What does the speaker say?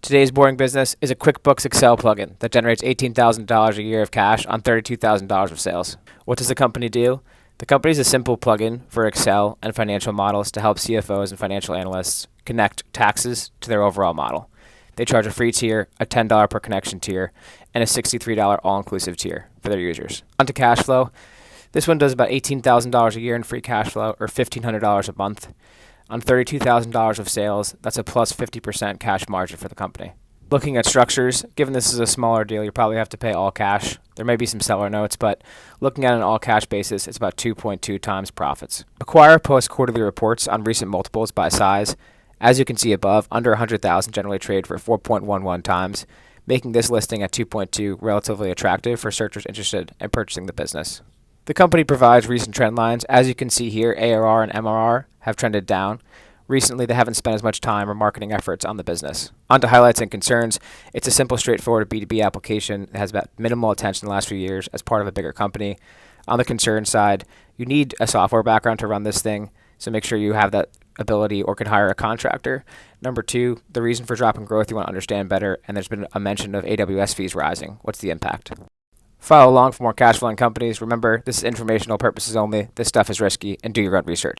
Today's boring business is a Quickbooks Excel plugin that generates $18,000 a year of cash on $32,000 of sales. What does the company do? The company is a simple plugin for Excel and financial models to help CFOs and financial analysts connect taxes to their overall model. They charge a free tier, a $10 per connection tier, and a $63 all-inclusive tier for their users. On to Cashflow. This one does about $18,000 a year in free cash flow, or $1,500 a month. On $32,000 of sales, that's a plus 50% cash margin for the company. Looking at structures, given this is a smaller deal, you probably have to pay all cash. There may be some seller notes, but looking at an all cash basis, it's about 2.2 times profits. Acquire posts quarterly reports on recent multiples by size. As you can see above, under 100,000 generally trade for 4.11 times, making this listing at 2.2 relatively attractive for searchers interested in purchasing the business. The company provides recent trend lines. As you can see here, ARR and MRR have trended down. Recently, they haven't spent as much time or marketing efforts on the business. On to highlights and concerns. It's a simple, straightforward B2B application that has about minimal attention the last few years as part of a bigger company. On the concern side, you need a software background to run this thing, so make sure you have that ability or can hire a contractor. Number two, the reason for drop in growth you want to understand better, and there's been a mention of AWS fees rising. What's the impact? Follow along for more cash flowing companies. Remember, this is informational purposes only. This stuff is risky, and do your own research.